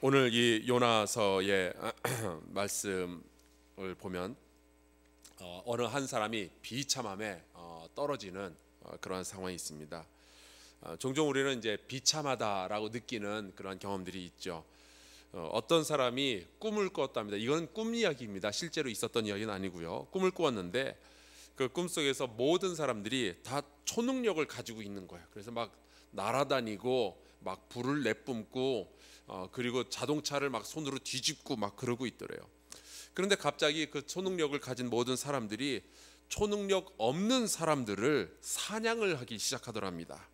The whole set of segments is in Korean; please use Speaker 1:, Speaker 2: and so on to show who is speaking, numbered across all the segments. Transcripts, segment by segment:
Speaker 1: 오늘 이 요나서의 말씀을 보면 어느 한 사람이 비참함에 떨어지는 그러한 상황이 있습니다. 종종 우리는 이제 비참하다라고 느끼는 그런 경험들이 있죠. 어떤 사람이 꿈을 꾸었답니다. 이건 꿈 이야기입니다. 실제로 있었던 이야기는 아니고요. 꿈을 꾸었는데 그 꿈속에서 모든 사람들이 다 초능력을 가지고 있는 거예요. 그래서 막 날아다니고 막 불을 내뿜고 그리고 자동차를 막 손으로 뒤집고 막 그러고 있더래요. 그런데 갑자기 그 초능력을 가진 모든 사람들이 초능력 없는 사람들을 사냥을 하기 시작하더랍니다.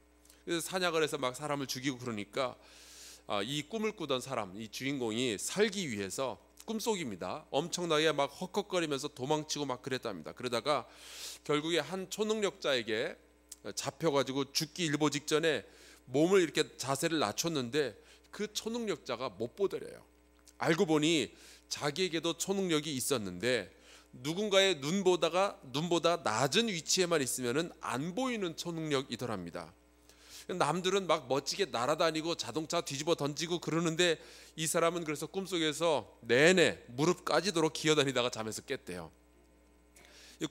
Speaker 1: 그래서 사냥을 해서 막 사람을 죽이고 그러니까 이 꿈을 꾸던 사람, 이 주인공이 살기 위해서 꿈속입니다. 엄청나게 막 헉헉거리면서 도망치고 막 그랬답니다. 그러다가 결국에 한 초능력자에게 잡혀가지고 죽기 일보 직전에 몸을 이렇게 자세를 낮췄는데 그 초능력자가 못 보더래요. 알고 보니 자기에게도 초능력이 있었는데 누군가의 눈보다 낮은 위치에만 있으면은 안 보이는 초능력이더랍니다. 남들은 막 멋지게 날아다니고 자동차 뒤집어 던지고 그러는데 이 사람은 그래서 꿈속에서 내내 무릎 까지도록 기어다니다가 잠에서 깼대요.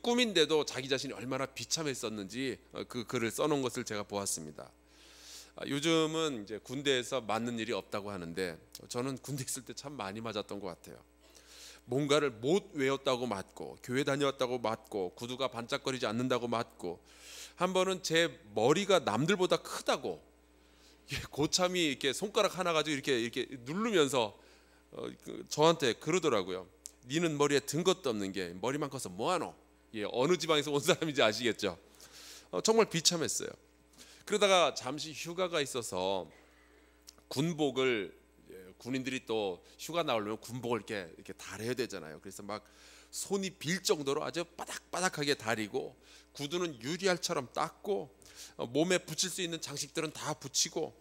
Speaker 1: 꿈인데도 자기 자신이 얼마나 비참했었는지 그 글을 써놓은 것을 제가 보았습니다. 요즘은 이제 군대에서 맞는 일이 없다고 하는데 저는 군대 있을 때 참 많이 맞았던 것 같아요. 뭔가를 못 외웠다고 맞고, 교회 다녀왔다고 맞고, 구두가 반짝거리지 않는다고 맞고, 한 번은 제 머리가 남들보다 크다고 고참이 이렇게 손가락 하나 가지고 이렇게 누르면서 저한테 그러더라고요. 니는 머리에 든 것도 없는 게 머리만 커서 뭐하노? 어느 지방에서 온 사람인지 아시겠죠? 정말 비참했어요. 그러다가 잠시 휴가가 있어서 군복을 군인들이 또 휴가 나오려면 군복을 이렇게 다려야 되잖아요. 그래서 막 손이 빌 정도로 아주 바닥바닥하게 다리고 구두는 유리알처럼 닦고 몸에 붙일 수 있는 장식들은 다 붙이고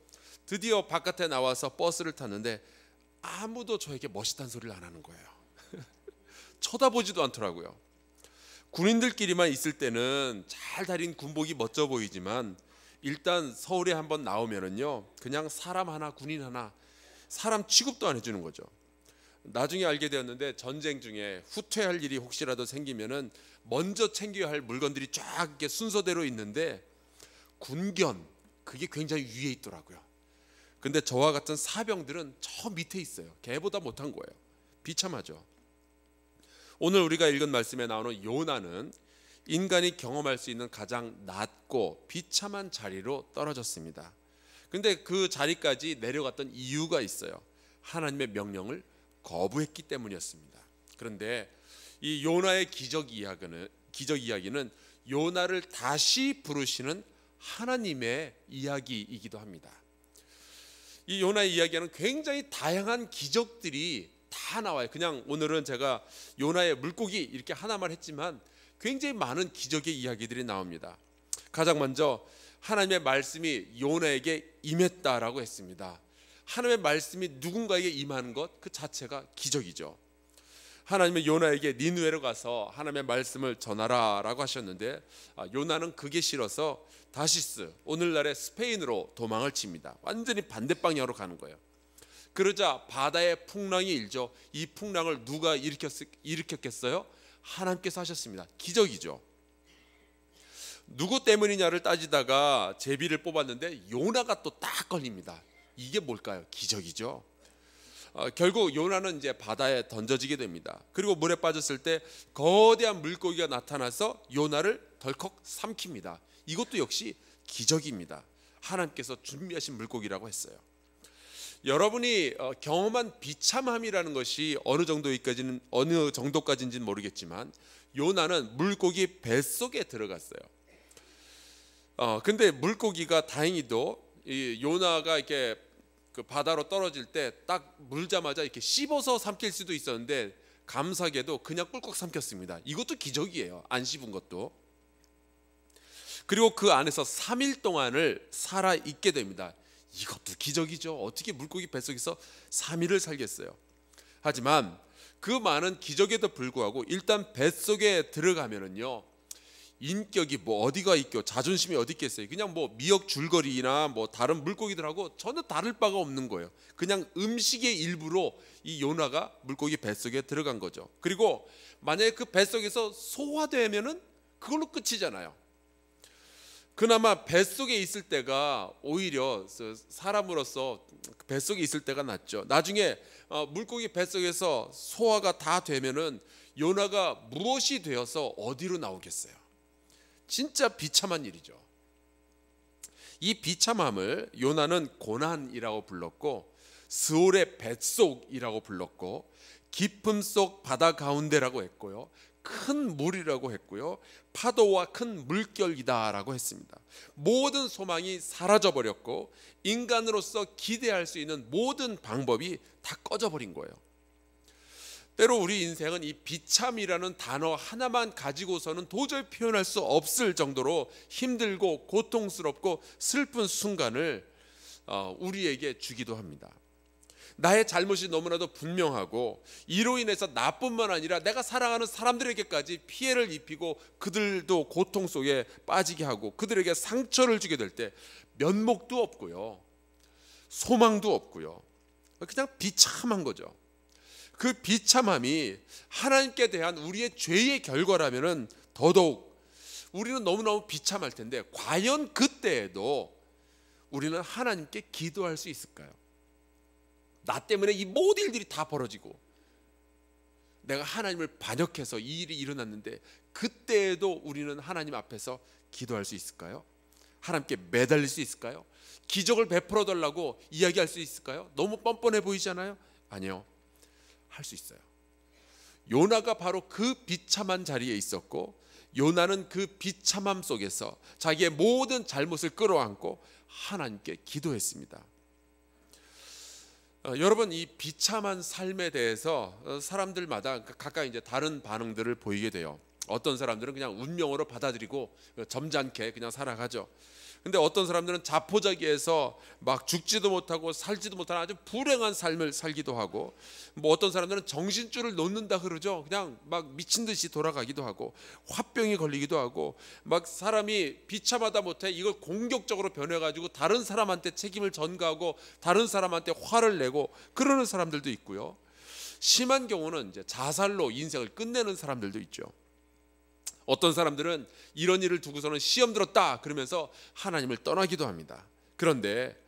Speaker 1: 드디어 바깥에 나와서 버스를 탔는데 아무도 저에게 멋있다는 소리를 안 하는 거예요. 쳐다보지도 않더라고요. 군인들끼리만 있을 때는 잘 다린 군복이 멋져 보이지만 일단 서울에 한번 나오면은요 그냥 사람 하나 군인 하나 사람 취급도 안 해주는 거죠. 나중에 알게 되었는데 전쟁 중에 후퇴할 일이 혹시라도 생기면은 먼저 챙겨야 할 물건들이 쫙 이렇게 순서대로 있는데 군견 그게 굉장히 위에 있더라고요. 근데 저와 같은 사병들은 저 밑에 있어요. 걔보다 못한 거예요. 비참하죠. 오늘 우리가 읽은 말씀에 나오는 요나는 인간이 경험할 수 있는 가장 낮고 비참한 자리로 떨어졌습니다. 근데 그 자리까지 내려갔던 이유가 있어요. 하나님의 명령을 거부했기 때문이었습니다. 그런데 이 요나의 기적 이야기는 요나를 다시 부르시는 하나님의 이야기이기도 합니다. 이 요나의 이야기는 굉장히 다양한 기적들이 다 나와요. 그냥 오늘은 제가 요나의 물고기 이렇게 하나만 했지만 굉장히 많은 기적의 이야기들이 나옵니다. 가장 먼저 하나님의 말씀이 요나에게 임했다라고 했습니다. 하나님의 말씀이 누군가에게 임하는 것 그 자체가 기적이죠. 하나님은 요나에게 니느웨로 가서 하나님의 말씀을 전하라라고 하셨는데 요나는 그게 싫어서 다시스 오늘날의 스페인으로 도망을 칩니다. 완전히 반대 방향으로 가는 거예요. 그러자 바다에 풍랑이 일죠. 이 풍랑을 누가 일으켰겠어요? 하나님께서 하셨습니다. 기적이죠. 누구 때문이냐를 따지다가 제비를 뽑았는데 요나가 또 딱 걸립니다. 이게 뭘까요? 기적이죠. 결국 요나는 이제 바다에 던져지게 됩니다. 그리고 물에 빠졌을 때 거대한 물고기가 나타나서 요나를 덜컥 삼킵니다. 이것도 역시 기적입니다. 하나님께서 준비하신 물고기라고 했어요. 여러분이 경험한 비참함이라는 것이 어느 정도까지인지는 모르겠지만 요나는 물고기 뱃속에 들어갔어요. 근데 물고기가 다행히도 이 요나가 이렇게 그 바다로 떨어질 때 딱 물자마자 이렇게 씹어서 삼킬 수도 있었는데 감사하게도 그냥 꿀꺽 삼켰습니다. 이것도 기적이에요. 안 씹은 것도. 그리고 그 안에서 3일 동안을 살아 있게 됩니다. 이것도 기적이죠. 어떻게 물고기 뱃속에서 3일을 살겠어요. 하지만 그 많은 기적에도 불구하고 일단 뱃속에 들어가면은요 인격이 뭐 어디가 있고 자존심이 어디 있겠어요. 그냥 뭐 미역 줄거리나 뭐 다른 물고기들하고 전혀 다를 바가 없는 거예요. 그냥 음식의 일부로 이 요나가 물고기 뱃속에 들어간 거죠. 그리고 만약에 그 뱃속에서 소화되면은 그걸로 끝이잖아요. 그나마 뱃속에 있을 때가 오히려 사람으로서 뱃속에 있을 때가 낫죠. 나중에 물고기 뱃속에서 소화가 다 되면은 요나가 무엇이 되어서 어디로 나오겠어요? 진짜 비참한 일이죠. 이 비참함을 요나는 고난이라고 불렀고, 스올의 뱃속이라고 불렀고, 깊음 속 바다 가운데라고 했고요, 큰 물이라고 했고요, 파도와 큰 물결이다라고 했습니다. 모든 소망이 사라져 버렸고 인간으로서 기대할 수 있는 모든 방법이 다 꺼져버린 거예요. 때로 우리 인생은 이 비참이라는 단어 하나만 가지고서는 도저히 표현할 수 없을 정도로 힘들고 고통스럽고 슬픈 순간을 우리에게 주기도 합니다. 나의 잘못이 너무나도 분명하고 이로 인해서 나뿐만 아니라 내가 사랑하는 사람들에게까지 피해를 입히고 그들도 고통 속에 빠지게 하고 그들에게 상처를 주게 될 때 면목도 없고요, 소망도 없고요, 그냥 비참한 거죠. 그 비참함이 하나님께 대한 우리의 죄의 결과라면은 더더욱 우리는 너무너무 비참할 텐데, 과연 그때에도 우리는 하나님께 기도할 수 있을까요? 나 때문에 이 모든 일들이 다 벌어지고 내가 하나님을 반역해서 이 일이 일어났는데 그때에도 우리는 하나님 앞에서 기도할 수 있을까요? 하나님께 매달릴 수 있을까요? 기적을 베풀어 달라고 이야기할 수 있을까요? 너무 뻔뻔해 보이잖아요. 아니요, 할 수 있어요. 요나가 바로 그 비참한 자리에 있었고, 요나는 그 비참함 속에서 자기의 모든 잘못을 끌어안고 하나님께 기도했습니다. 여러분, 이 비참한 삶에 대해서 사람들마다 각각 이제 다른 반응들을 보이게 돼요. 어떤 사람들은 그냥 운명으로 받아들이고 점잖게 그냥 살아가죠. 근데 어떤 사람들은 자포자기해서 막 죽지도 못하고 살지도 못하는 아주 불행한 삶을 살기도 하고, 뭐 어떤 사람들은 정신줄을 놓는다 그러죠. 그냥 막 미친 듯이 돌아가기도 하고, 화병이 걸리기도 하고, 막 사람이 비참하다 못해 이걸 공격적으로 변해가지고 다른 사람한테 책임을 전가하고 다른 사람한테 화를 내고 그러는 사람들도 있고요. 심한 경우는 이제 자살로 인생을 끝내는 사람들도 있죠. 어떤 사람들은 이런 일을 두고서는 시험 들었다 그러면서 하나님을 떠나기도 합니다. 그런데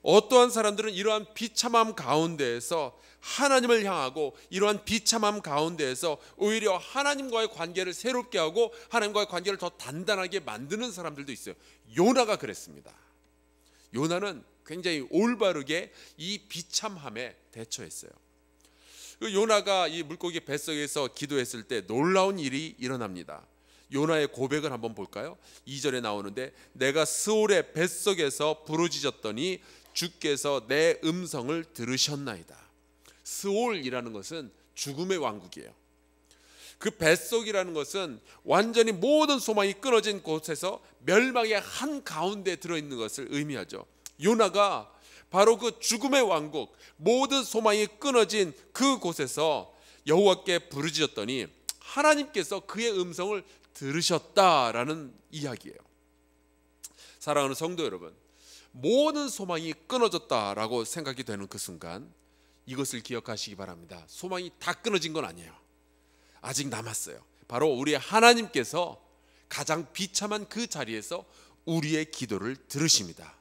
Speaker 1: 어떠한 사람들은 이러한 비참함 가운데에서 하나님을 향하고 이러한 비참함 가운데에서 오히려 하나님과의 관계를 새롭게 하고 하나님과의 관계를 더 단단하게 만드는 사람들도 있어요. 요나가 그랬습니다. 요나는 굉장히 올바르게 이 비참함에 대처했어요. 요나가 이 물고기 뱃속에서 기도했을 때 놀라운 일이 일어납니다. 요나의 고백을 한번 볼까요? 2절에 나오는데, 내가 스올의 뱃속에서 부르짖었더니 주께서 내 음성을 들으셨나이다. 스올이라는 것은 죽음의 왕국이에요. 그 뱃속이라는 것은 완전히 모든 소망이 끊어진 곳에서 멸망의 한가운데 들어있는 것을 의미하죠. 요나가 바로 그 죽음의 왕국, 모든 소망이 끊어진 그곳에서 여호와께 부르짖었더니 하나님께서 그의 음성을 들으셨다라는 이야기예요. 사랑하는 성도 여러분, 모든 소망이 끊어졌다라고 생각이 되는 그 순간 이것을 기억하시기 바랍니다. 소망이 다 끊어진 건 아니에요. 아직 남았어요. 바로 우리 하나님께서 가장 비참한 그 자리에서 우리의 기도를 들으십니다.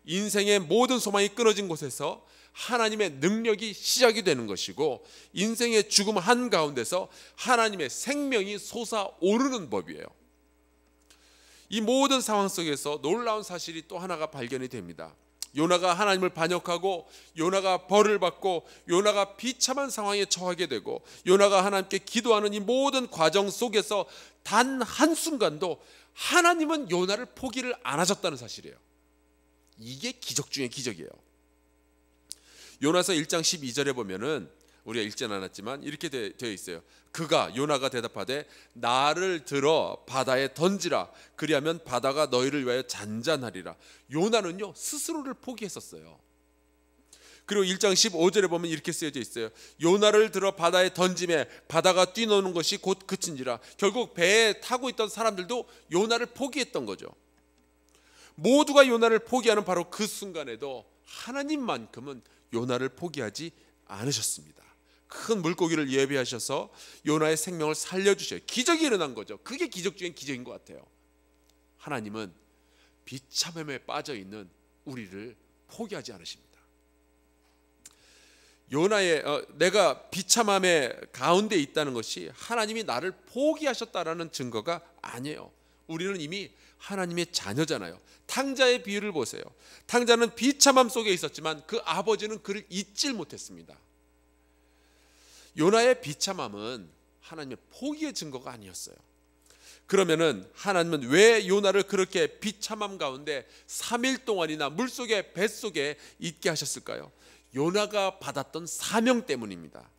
Speaker 1: 인생의 모든 소망이 끊어진 곳에서 하나님의 능력이 시작이 되는 것이고, 인생의 죽음 한가운데서 하나님의 생명이 솟아오르는 법이에요. 이 모든 상황 속에서 놀라운 사실이 또 하나가 발견이 됩니다. 요나가 하나님을 반역하고 요나가 벌을 받고 요나가 비참한 상황에 처하게 되고 요나가 하나님께 기도하는 이 모든 과정 속에서 단 한순간도 하나님은 요나를 포기를 안 하셨다는 사실이에요. 이게 기적 중의 기적이에요. 요나서 1장 12절에 보면은 우리가 읽지는 않았지만 이렇게 되어 있어요. 그가 요나가 대답하되 나를 들어 바다에 던지라, 그리하면 바다가 너희를 위하여 잔잔하리라. 요나는요 스스로를 포기했었어요. 그리고 1장 15절에 보면 이렇게 쓰여져 있어요. 요나를 들어 바다에 던짐에 바다가 뛰노는 것이 곧 그친지라. 결국 배에 타고 있던 사람들도 요나를 포기했던 거죠. 모두가 요나를 포기하는 바로 그 순간에도 하나님만큼은 요나를 포기하지 않으셨습니다. 큰 물고기를 예비하셔서 요나의 생명을 살려주셔요. 기적이 일어난 거죠. 그게 기적 중엔 기적인 것 같아요. 하나님은 비참함에 빠져있는 우리를 포기하지 않으십니다. 요나의 내가 비참함의 가운데 있다는 것이 하나님이 나를 포기하셨다라는 증거가 아니에요. 우리는 이미 하나님의 자녀잖아요. 탕자의 비유를 보세요. 탕자는 비참함 속에 있었지만 그 아버지는 그를 잊질 못했습니다. 요나의 비참함은 하나님의 포기의 증거가 아니었어요. 그러면은 하나님은 왜 요나를 그렇게 비참함 가운데 3일 동안이나 물속에 뱃속에 있게 하셨을까요? 요나가 받았던 사명 때문입니다.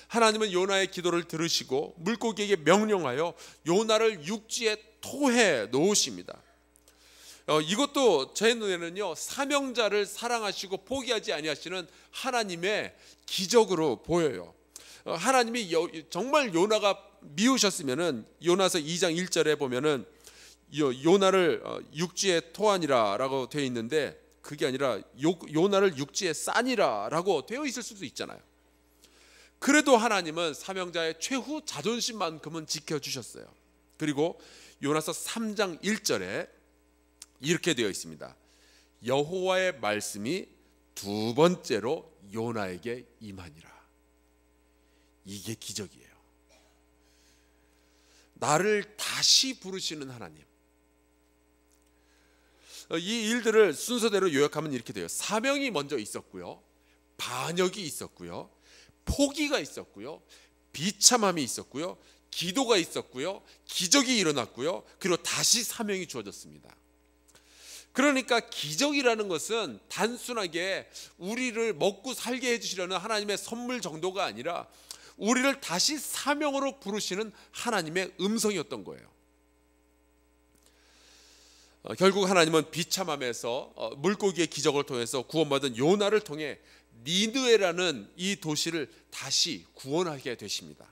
Speaker 1: 하나님은 요나의 기도를 들으시고 물고기에게 명령하여 요나를 육지에 토해 놓으십니다. 이것도 제 눈에는요, 사명자를 사랑하시고 포기하지 아니하시는 하나님의 기적으로 보여요. 하나님이 정말 요나가 미우셨으면은 요나서 2장 1절에 보면은 요나를 육지에 토하니라라고 되어 있는데 그게 아니라 요나를 육지에 싸니라라고 되어 있을 수도 있잖아요. 그래도 하나님은 사명자의 최후 자존심만큼은 지켜주셨어요. 그리고 요나서 3장 1절에 이렇게 되어 있습니다. 여호와의 말씀이 두 번째로 요나에게 임하니라. 이게 기적이에요. 나를 다시 부르시는 하나님. 이 일들을 순서대로 요약하면 이렇게 돼요. 사명이 먼저 있었고요, 반역이 있었고요, 포기가 있었고요, 비참함이 있었고요, 기도가 있었고요, 기적이 일어났고요, 그리고 다시 사명이 주어졌습니다. 그러니까 기적이라는 것은 단순하게 우리를 먹고 살게 해주시려는 하나님의 선물 정도가 아니라 우리를 다시 사명으로 부르시는 하나님의 음성이었던 거예요. 결국 하나님은 비참함에서 물고기의 기적을 통해서 구원받은 요나를 통해 니느웨라는 이 도시를 다시 구원하게 되십니다.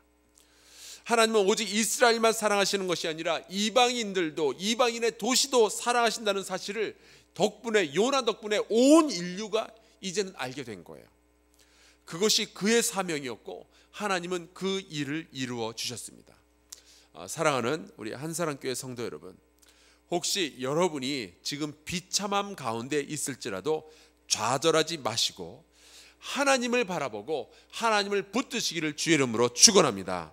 Speaker 1: 하나님은 오직 이스라엘만 사랑하시는 것이 아니라 이방인들도, 이방인의 도시도 사랑하신다는 사실을 덕분에, 요나 덕분에 온 인류가 이제는 알게 된 거예요. 그것이 그의 사명이었고 하나님은 그 일을 이루어 주셨습니다. 사랑하는 우리 한사랑교회 성도 여러분, 혹시 여러분이 지금 비참함 가운데 있을지라도 좌절하지 마시고 하나님을 바라보고 하나님을 붙드시기를 주의 이름으로 축원합니다.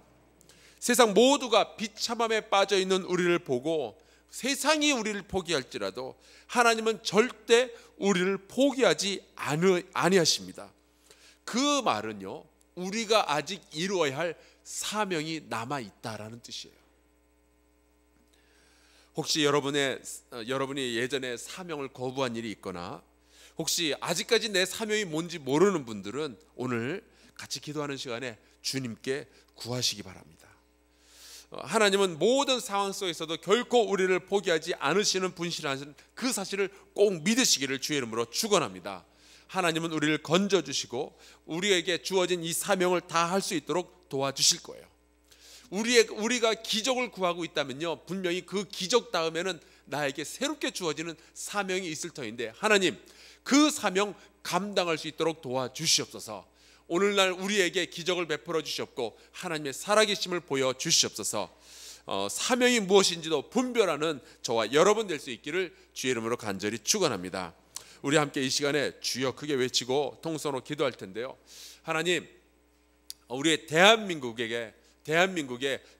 Speaker 1: 세상 모두가 비참함에 빠져 있는 우리를 보고 세상이 우리를 포기할지라도 하나님은 절대 우리를 포기하지 아니하십니다. 그 말은요, 우리가 아직 이루어야 할 사명이 남아 있다라는 뜻이에요. 혹시 여러분이 예전에 사명을 거부한 일이 있거나 혹시 아직까지 내 사명이 뭔지 모르는 분들은 오늘 같이 기도하는 시간에 주님께 구하시기 바랍니다. 하나님은 모든 상황 속에서도 결코 우리를 포기하지 않으시는 분이라는 그 사실을 꼭 믿으시기를 주의 이름으로 축원합니다. 하나님은 우리를 건져주시고 우리에게 주어진 이 사명을 다 할 수 있도록 도와주실 거예요. 우리가 기적을 구하고 있다면요, 분명히 그 기적 다음에는 나에게 새롭게 주어지는 사명이 있을 터인데 하나님, 그 사명 감당할 수 있도록 도와주시옵소서. 오늘날 우리에게 기적을 베풀어 주시옵고 하나님의 살아계심을 보여주시옵소서. 사명이 무엇인지도 분별하는 저와 여러분 될 수 있기를 주의 이름으로 간절히 축원합니다. 우리 함께 이 시간에 주여 크게 외치고 통성으로 기도할 텐데요, 하나님, 우리의 대한민국에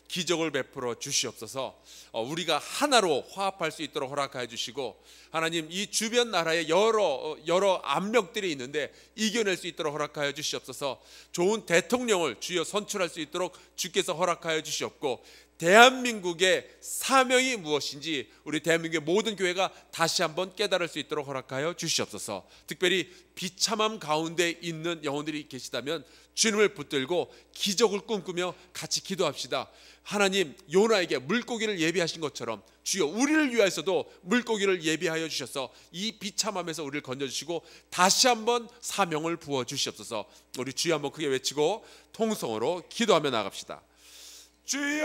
Speaker 1: 기적을 베풀어 주시옵소서. 우리가 하나로 화합할 수 있도록 허락하여 주시고 하나님, 이 주변 나라에 여러 압력들이 있는데 이겨낼 수 있도록 허락하여 주시옵소서. 좋은 대통령을 주여 선출할 수 있도록 주께서 허락하여 주시옵고 대한민국의 사명이 무엇인지 우리 대한민국의 모든 교회가 다시 한번 깨달을 수 있도록 허락하여 주시옵소서. 특별히 비참함 가운데 있는 영혼들이 계시다면 주님을 붙들고 기적을 꿈꾸며 같이 기도합시다. 하나님 요나에게 물고기를 예비하신 것처럼 주여 우리를 위하여서도 물고기를 예비하여 주셔서 이 비참함에서 우리를 건져주시고 다시 한번 사명을 부어주시옵소서. 우리 주여 한번 크게 외치고 통성으로 기도하며 나갑시다. 주여